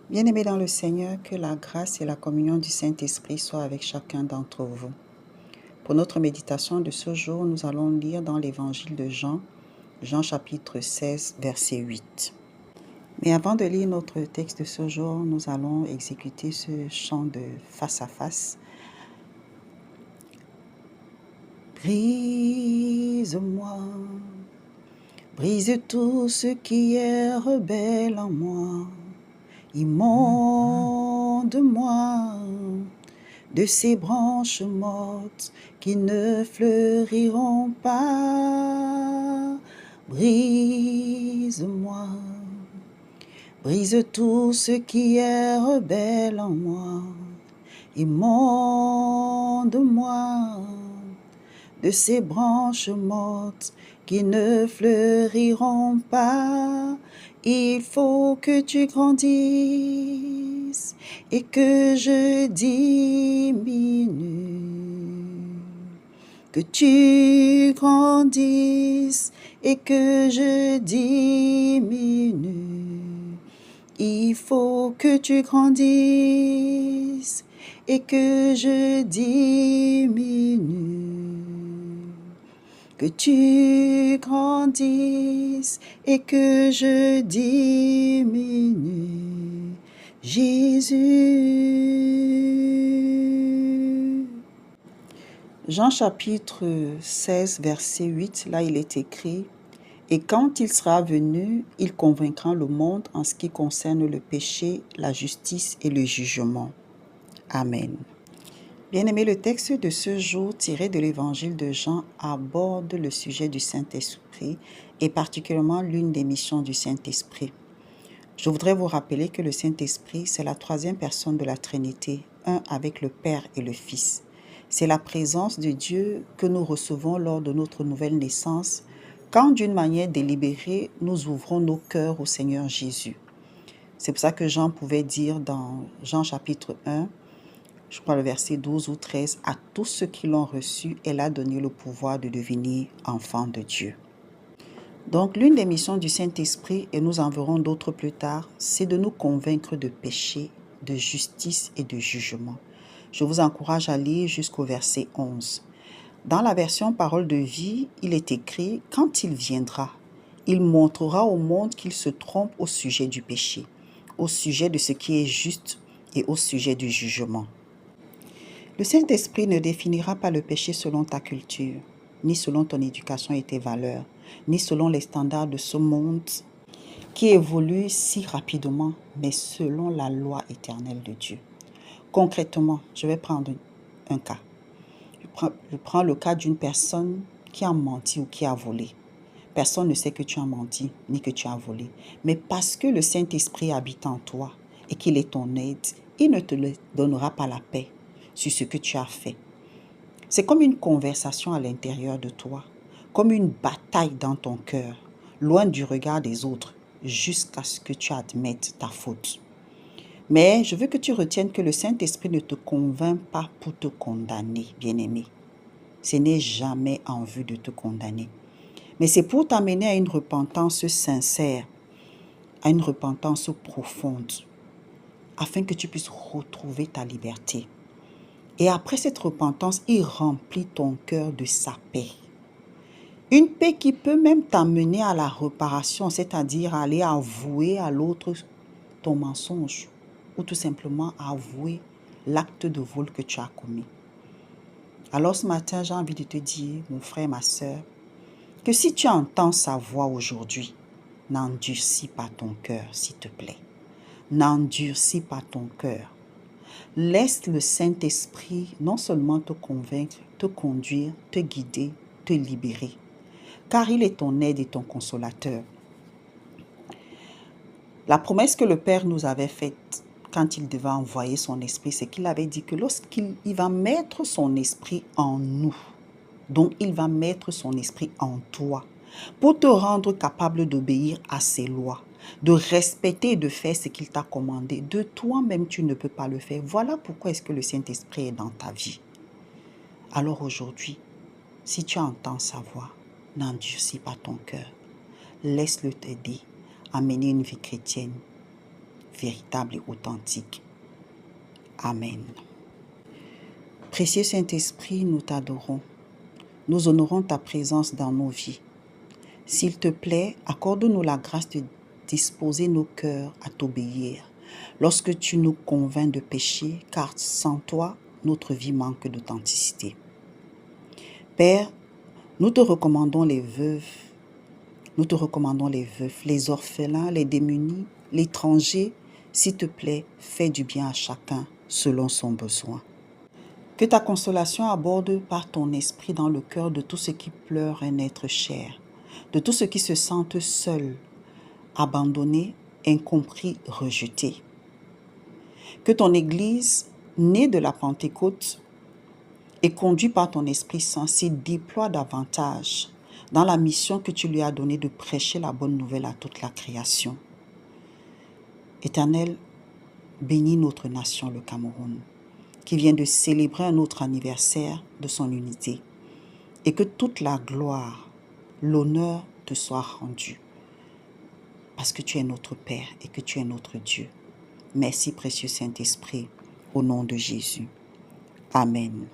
Bien-aimés dans le Seigneur, que la grâce et la communion du Saint-Esprit soient avec chacun d'entre vous. Pour notre méditation de ce jour, nous allons lire dans l'Évangile de Jean, Jean chapitre 16, verset 8. Mais avant de lire notre texte de ce jour, nous allons exécuter ce chant de face à face. Brise-moi, brise tout ce qui est rebelle en moi. Immonde-moi de ces branches mortes qui ne fleuriront pas. Brise-moi, brise tout ce qui est rebelle en moi. Immonde-moi de ces branches mortes qui ne fleuriront pas. Il faut que tu grandisses et que je diminue. Que tu grandisses et que je diminue. Il faut que tu grandisses et que je diminue. Que tu grandisses et que je diminue. Jésus. Jean chapitre 16, verset 8, là il est écrit « Et quand il sera venu, il convaincra le monde en ce qui concerne le péché, la justice et le jugement. » Amen. Bien-aimé, le texte de ce jour tiré de l'évangile de Jean aborde le sujet du Saint-Esprit et particulièrement l'une des missions du Saint-Esprit. Je voudrais vous rappeler que le Saint-Esprit, c'est la troisième personne de la Trinité, un avec le Père et le Fils. C'est la présence de Dieu que nous recevons lors de notre nouvelle naissance, quand d'une manière délibérée, nous ouvrons nos cœurs au Seigneur Jésus. C'est pour ça que Jean pouvait dire dans Jean chapitre 1, je crois le verset 12 ou 13, « À tous ceux qui l'ont reçu, elle a donné le pouvoir de devenir enfants de Dieu. » Donc, l'une des missions du Saint-Esprit, et nous en verrons d'autres plus tard, c'est de nous convaincre de péché, de justice et de jugement. Je vous encourage à lire jusqu'au verset 11. Dans la version Parole de vie, il est écrit « Quand il viendra, il montrera au monde qu'il se trompe au sujet du péché, au sujet de ce qui est juste et au sujet du jugement. » Le Saint-Esprit ne définira pas le péché selon ta culture, ni selon ton éducation et tes valeurs, ni selon les standards de ce monde qui évolue si rapidement, mais selon la loi éternelle de Dieu. Concrètement, je vais prendre un cas. Je prends le cas d'une personne qui a menti ou qui a volé. Personne ne sait que tu as menti ni que tu as volé. Mais parce que le Saint-Esprit habite en toi et qu'il est ton aide, il ne te donnera pas la paix sur ce que tu as fait. C'est comme une conversation à l'intérieur de toi, comme une bataille dans ton cœur, loin du regard des autres, jusqu'à ce que tu admettes ta faute. Mais je veux que tu retiennes que le Saint-Esprit ne te convainc pas pour te condamner, bien-aimé. Ce n'est jamais en vue de te condamner. Mais c'est pour t'amener à une repentance sincère, à une repentance profonde, afin que tu puisses retrouver ta liberté. Et après cette repentance, il remplit ton cœur de sa paix. Une paix qui peut même t'amener à la réparation, c'est-à-dire aller avouer à l'autre ton mensonge ou tout simplement avouer l'acte de vol que tu as commis. Alors ce matin, j'ai envie de te dire, mon frère, ma soeur, que si tu entends sa voix aujourd'hui, n'endurcis pas ton cœur, s'il te plaît. N'endurcis pas ton cœur. Laisse le Saint-Esprit non seulement te convaincre, te conduire, te guider, te libérer, car il est ton aide et ton consolateur. La promesse que le Père nous avait faite quand il devait envoyer son esprit, c'est qu'il avait dit que lorsqu'il va mettre son esprit en nous, donc il va mettre son esprit en toi, pour te rendre capable d'obéir à ses lois, de respecter et de faire ce qu'il t'a commandé. De toi-même, tu ne peux pas le faire. Voilà pourquoi est-ce que le Saint-Esprit est dans ta vie. Alors aujourd'hui, si tu entends sa voix, n'endurcis pas ton cœur. Laisse-le t'aider à mener une vie chrétienne véritable et authentique. Amen. Précieux Saint-Esprit, nous t'adorons. Nous honorons ta présence dans nos vies. S'il te plaît, accorde-nous la grâce de disposer nos cœurs à t'obéir lorsque tu nous convaincs de péché, car sans toi, notre vie manque d'authenticité. Père, nous te recommandons les veuves, les orphelins, les démunis, l'étranger. S'il te plaît, fais du bien à chacun selon son besoin. Que ta consolation aborde par ton esprit dans le cœur de tous ceux qui pleurent un être cher, de tous ceux qui se sentent seuls, abandonnés, incompris, rejetés. Que ton Église, née de la Pentecôte et conduite par ton Esprit Saint, s'y déploie davantage dans la mission que tu lui as donnée de prêcher la bonne nouvelle à toute la création. Éternel, bénis notre nation, le Cameroun, qui vient de célébrer un autre anniversaire de son unité, et que toute la gloire, l'honneur te soit rendu, parce que tu es notre Père et que tu es notre Dieu. Merci, précieux Saint-Esprit, au nom de Jésus. Amen.